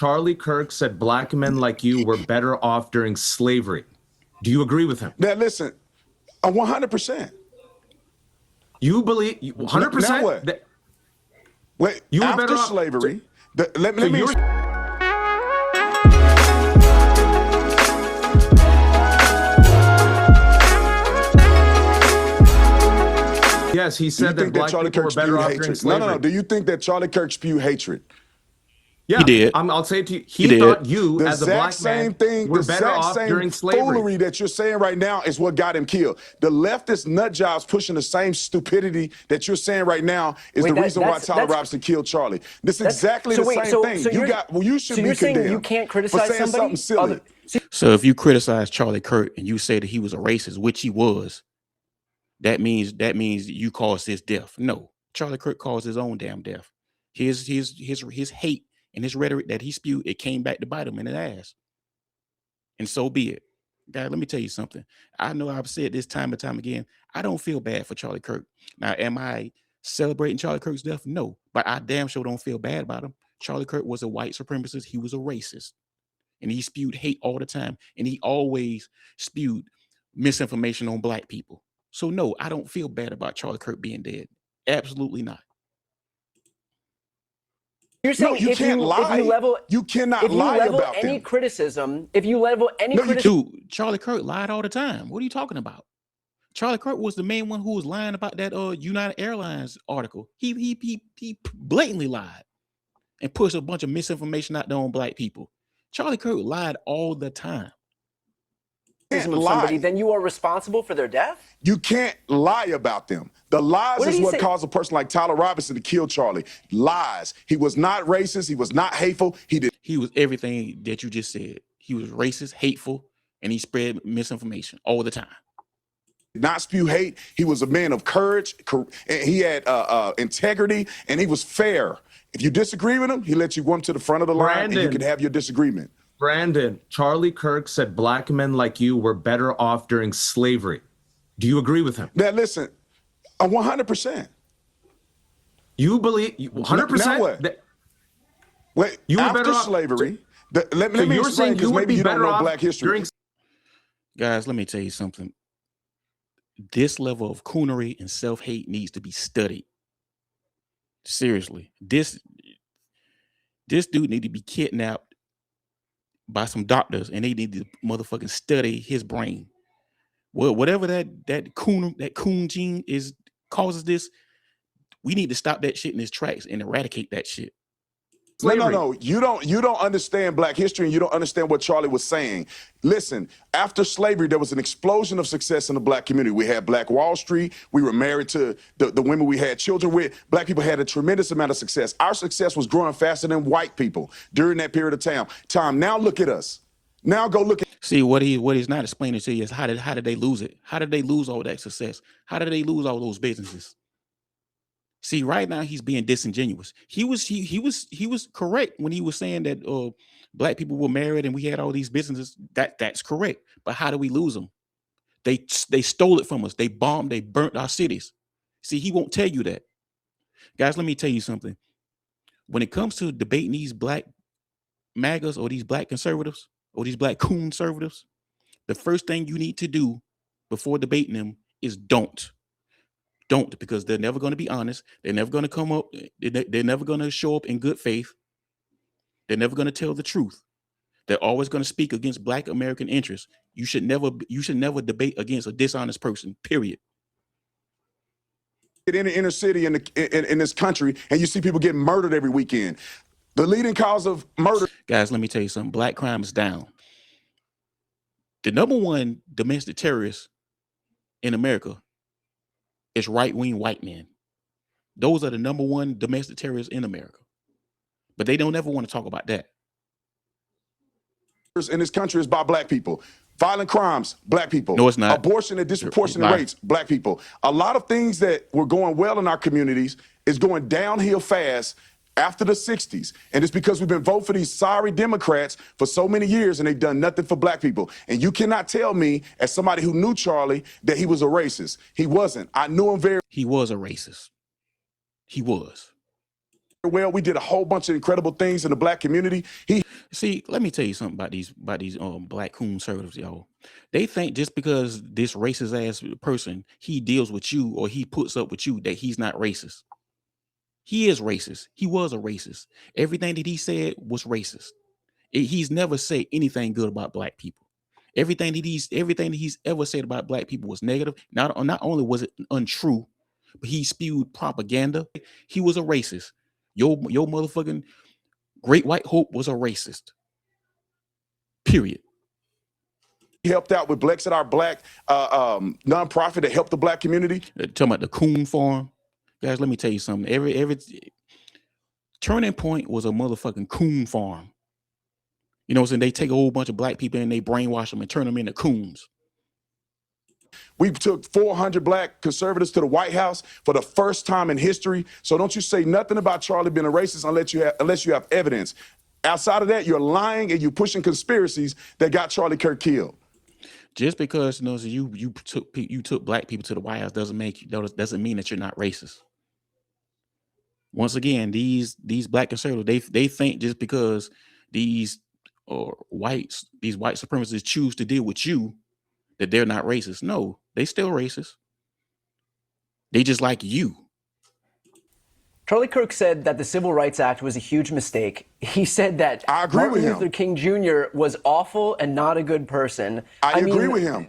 Charlie Kirk said black men like you were better off during slavery. Do you agree with him? Now listen, 100%. You believe Now 100% what? that Wait, you were after better off slavery, let so me. you're Yes, he Do you said that think that black Charlie people were Kirk better spewed off during hatred? No, slavery. Do you think that Charlie Kirk spewed hatred? Yeah, He did. I'll say it to you. He He thought did. you, The as a exact black same man, thing, the were better exact off same during slavery. foolery that you're saying right now is what got him killed. The leftist nut jobs pushing the same stupidity that you're saying right now is the reason why Tyler Robinson killed Charlie. This is exactly the same thing. You should be condemned. So you're saying you can't criticize for saying somebody? something silly. So if you criticize Charlie Kirk and you say that he was a racist, which he was, that means you caused his death. No, Charlie Kirk caused his own damn death. His hate and his rhetoric that he spewed, it came back to bite him in the ass. And so be it. Guys, let me tell you something. I know I've said this time and time again. I don't feel bad for Charlie Kirk. Now, am I celebrating Charlie Kirk's death? No, but I damn sure don't feel bad about him. Charlie Kirk was a white supremacist. He was a racist. And he spewed hate all the time. And he always spewed misinformation on black people. So no, I don't feel bad about Charlie Kirk being dead. Absolutely not. You're saying you can't lie. You cannot lie about any them. criticism, if you level any criticism, Dude, Charlie Kirk lied all the time. What are you talking about? Charlie Kirk was the main one who was lying about that United Airlines article. He blatantly lied and pushed a bunch of misinformation out there on black people. Charlie Kirk lied all the time. of somebody, then you are responsible for their death? You can't lie about them. The lies is what caused a person like Tyler Robinson to kill Charlie. Lies. He was not racist. He was not hateful. He was everything that you just said. He was racist, hateful, and he spread misinformation all the time. Not spew hate. He was a man of courage. He had integrity, and he was fair. If you disagree with him, he let you come to the front of the line, and you can have your disagreement. Brandon, Charlie Kirk said black men like you were better off during slavery. Do you agree with him? Now listen, 100%. You believe 100%? Now what? Wait, you were after better off slavery. Let me explain, because maybe you don't know black history. Guys, let me tell you something. This level of coonery and self-hate needs to be studied. Seriously, this dude need to be kidnapped by some doctors, and they need to motherfucking study his brain. Well, whatever that coon gene is causes this, we need to stop that shit in its tracks and eradicate that shit. No. You don't understand black history, and you don't understand what Charlie was saying. Listen, after slavery, there was an explosion of success in the black community. We had Black Wall Street. We were married to the women we had children with. Black people had a tremendous amount of success. Our success was growing faster than white people during that period of time. Now look at us. Now go look at. See, what he's not explaining to you is how did they lose it? How did they lose all that success? How did they lose all those businesses? See, right now he's being disingenuous. He was correct when he was saying that black people were married and we had all these businesses. That's correct. But how do we lose them? They stole it from us. They bombed, they burnt our cities. See, he won't tell you that. Guys, let me tell you something. When it comes to debating these black MAGAs or these black conservatives or these black conservatives, the first thing you need to do before debating them is don't, because they're never going to be honest. They're never going to come up. They're never going to show up in good faith. They're never going to tell the truth. They're always going to speak against black American interests. You should never debate against a dishonest person, period. In the inner city in this country, and you see people getting murdered every weekend. The leading cause of murder. Guys, let me tell you something. Black crime is down. The number one domestic terrorist in America is right-wing white men. Those are the number one domestic terrorists in America. But they don't ever want to talk about that. In this country is by black people. Violent crimes, black people. No, it's not. Abortion at disproportionate rates, black people. A lot of things that were going well in our communities is going downhill fast after the 60s. And it's because we've been voting for these sorry Democrats for so many years, and they've done nothing for black people. And you cannot tell me, as somebody who knew Charlie, that he was a racist. He wasn't. I knew him very. He was a racist. He was. well. We did a whole bunch of incredible things in the black community. See, let me tell you something about these black conservatives, y'all. They think just because this racist ass person, he deals with you or he puts up with you, that he's not racist. He is racist. He was a racist. Everything that he said was racist. He's never said anything good about black people. Everything that he's ever said about black people was negative. Not only was it untrue, but he spewed propaganda. He was a racist. Your motherfucking Great White Hope was a racist. Period. He helped out with Blacks at Our Black nonprofit that helped the black community. Talking about the Coon Farm. Guys, let me tell you something. Every Turning Point was a motherfucking coon farm. You know what I'm saying? They take a whole bunch of black people and they brainwash them and turn them into coons. We took 400 black conservatives to the White House for the first time in history. So don't you say nothing about Charlie being a racist unless you have evidence. Outside of that, you're lying and you're pushing conspiracies that got Charlie Kirk killed. Just because you took black people to the White House doesn't mean that you're not racist. Once again, these black conservatives, they think just because these white supremacists choose to deal with you, that they're not racist. No, they still racist. They just like you. Charlie Kirk said that the Civil Rights Act was a huge mistake. He said that I agree Martin with him. Luther King Jr. was awful and not a good person. I agree with him.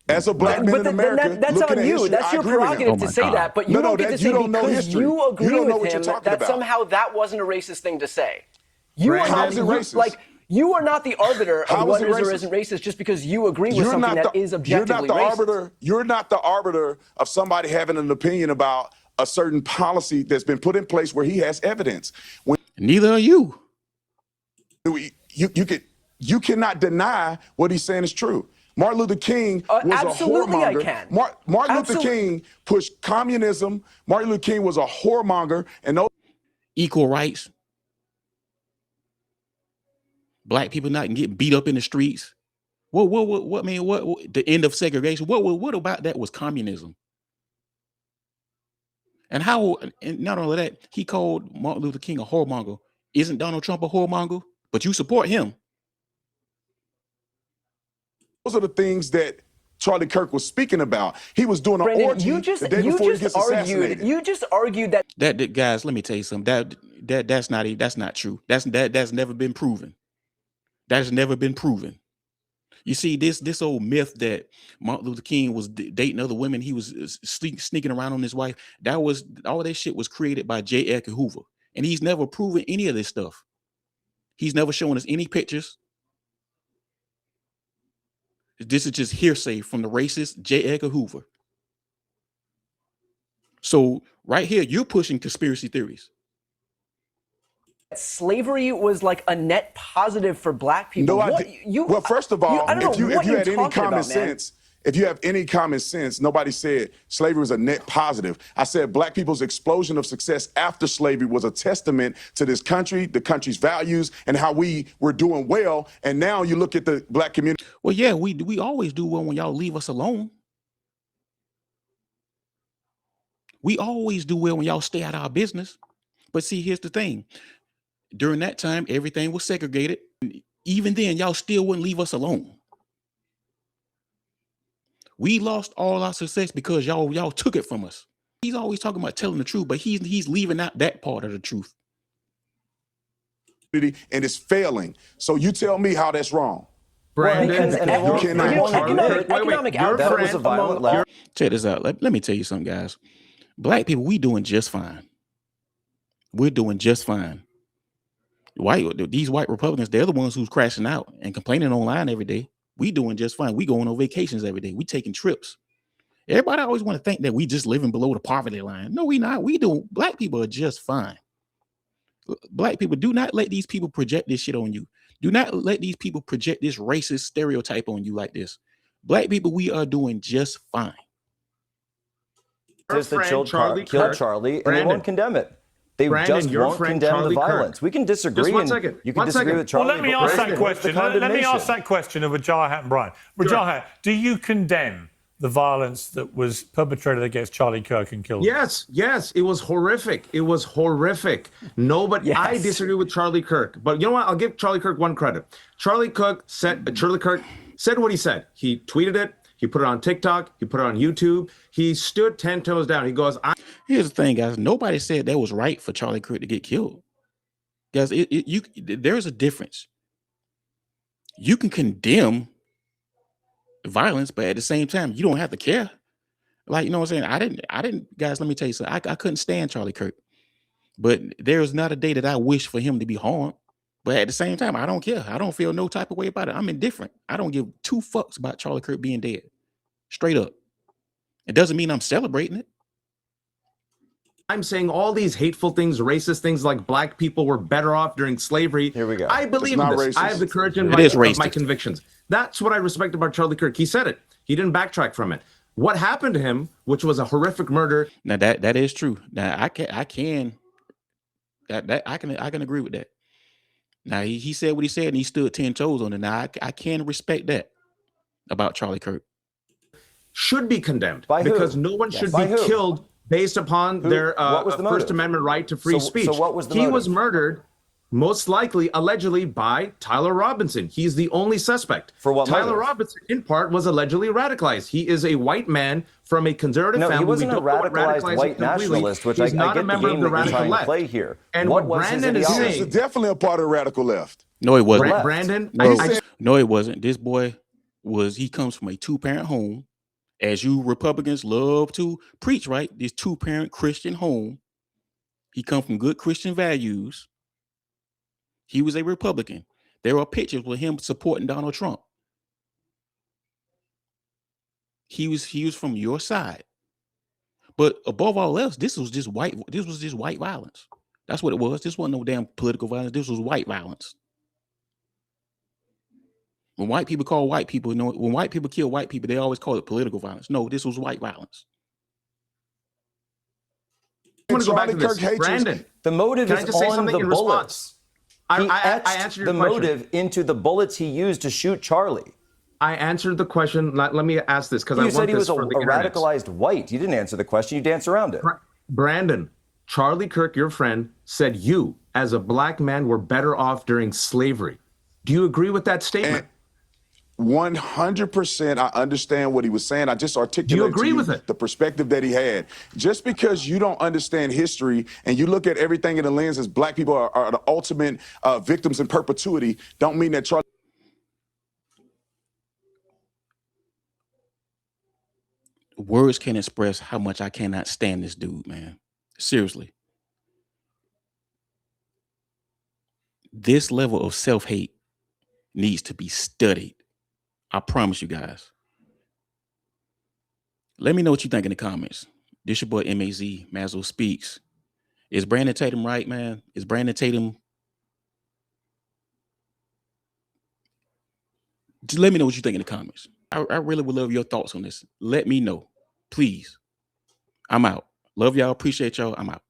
As a black man in America, that's on you. History, that's your prerogative to say that, but you don't get to say because you agree with him that somehow that wasn't a racist thing to say. You are not racist. Like, you are not the arbiter of what is or isn't racist just because you agree with something that is objectively racist. You're not the arbiter of somebody having an opinion about a certain policy that's been put in place where he has evidence. Neither are you. You cannot deny what he's saying is true. Martin Luther King was absolutely a whoremonger. I can. Martin Luther King pushed communism. Martin Luther King was a whoremonger, and those equal rights. Black people not get beat up in the streets. What the end of segregation? What about that was communism? And not only that, he called Martin Luther King a whoremonger. Isn't Donald Trump a whoremonger? But you support him. Those are the things that Charlie Kirk was speaking about. He was doing an orgy the day before he gets assassinated. You just argued that guys, let me tell you something. That's not true. That's never been proven. That's never been proven. You see, this old myth that Martin Luther King was dating other women, he was sneaking around on his wife. All that shit was created by J. Edgar Hoover, and he's never proven any of this stuff. He's never shown us any pictures. This is just hearsay from the racist J. Edgar Hoover. So right here, you're pushing conspiracy theories. Slavery was like a net positive for black people. Well, first of all, if you had any common sense, if you have any common sense, nobody said slavery was a net positive. I said black people's explosion of success after slavery was a testament to this country, the country's values, and how we were doing well. And now you look at the black community. Well, yeah, we always do well when y'all leave us alone. We always do well when y'all stay out of our business. But see, here's the thing. During that time, everything was segregated. Even then, y'all still wouldn't leave us alone. We lost all our success because y'all took it from us. He's always talking about telling the truth, but he's leaving out that part of the truth. And it's failing. So you tell me how that's wrong. Brandon, economic output was a violent law. Check this out. Let me tell you something, guys. Black people, we doing just fine. We're doing just fine. These white Republicans, they're the ones who's crashing out and complaining online every day. We doing just fine. We going on vacations every day. We taking trips. Everybody always want to think that we just living below the poverty line. No, we not. Black people are just fine. Black people, do not let these people project this shit on you. Do not let these people project this racist stereotype on you like this. Black people, we are doing just fine. They killed Charlie, and they won't condemn it. They just won't condemn the violence. We can disagree. Just one second. You can disagree with Charlie. Well, let me ask that question. Let me ask that question of Wajahat and Brian. Wajahat, do you condemn the violence that was perpetrated against Charlie Kirk and killed him? Yes, it was horrific. It was horrific. Nobody, Yes. I disagree with Charlie Kirk, but you know what? I'll give Charlie Kirk one credit. Charlie Kirk said what he said. He tweeted it. He put it on TikTok. He put it on YouTube. He stood 10 toes down. He goes, Here's the thing, guys. Nobody said that was right for Charlie Kirk to get killed. Guys, there's a difference. You can condemn violence, but at the same time, you don't have to care. Like, you know what I'm saying? I didn't, guys, let me tell you something. I couldn't stand Charlie Kirk, but there's not a day that I wish for him to be harmed. But at the same time, I don't care. I don't feel no type of way about it. I'm indifferent. I don't give two fucks about Charlie Kirk being dead. Straight up. It doesn't mean I'm celebrating it. I'm saying all these hateful things, racist things like black people were better off during slavery. Here we go. I believe in this. Racist. I have the courage and my convictions. That's what I respect about Charlie Kirk. He said it. He didn't backtrack from it. What happened to him, which was a horrific murder. Now that is true. Now I can agree with that. Now he said what he said and he stood 10 toes on it. Now I can respect that about Charlie Kirk. Should be condemned because no one should be killed based upon their First Amendment right to free speech. So what was the motive? He was murdered, most likely, allegedly, by Tyler Robinson. He's the only suspect. For what Tyler motive? Robinson, in part, was allegedly radicalized. He is a white man from a conservative family. No, he wasn't a radicalized white nationalist, which He's I not get a member the game of the that you're radical trying left. to play here. And what what Brandon is saying, he was definitely a part of the radical left. No, it wasn't. Brandon, no, it wasn't. This boy he comes from a two-parent home. As you Republicans love to preach, right? This two-parent Christian home. He come from good Christian values. He was a Republican. There are pictures with him supporting Donald Trump. He was from your side. But above all else, this was just white violence. That's what it was. This wasn't no damn political violence. This was white violence. When white people call white people, when white people kill white people, they always call it political violence. No, this was white violence. I want to go back to this. Brandon, the motive is on the bullets. He I answered your the question. motive into the bullets he used to shoot Charlie. I answered the question. Let me ask this because I want this for the You said he was a radicalized white. You didn't answer the question. You danced around it. Brandon, Charlie Kirk, your friend, said you, as a black man, were better off during slavery. Do you agree with that statement? 100%. I understand what he was saying. I just articulated to you the perspective that he had. Just because you don't understand history and you look at everything in the lens as black people are the ultimate victims in perpetuity, don't mean that Charlie. Words can't express how much I cannot stand this dude, man. Seriously. This level of self-hate needs to be studied. I promise you guys. Let me know what you think in the comments. This your boy MAZ, Mazzo Speaks. Is Brandon Tatum right, man? Is Brandon Tatum? Just let me know what you think in the comments. I really would love your thoughts on this. Let me know, please. I'm out. Love y'all. Appreciate y'all. I'm out.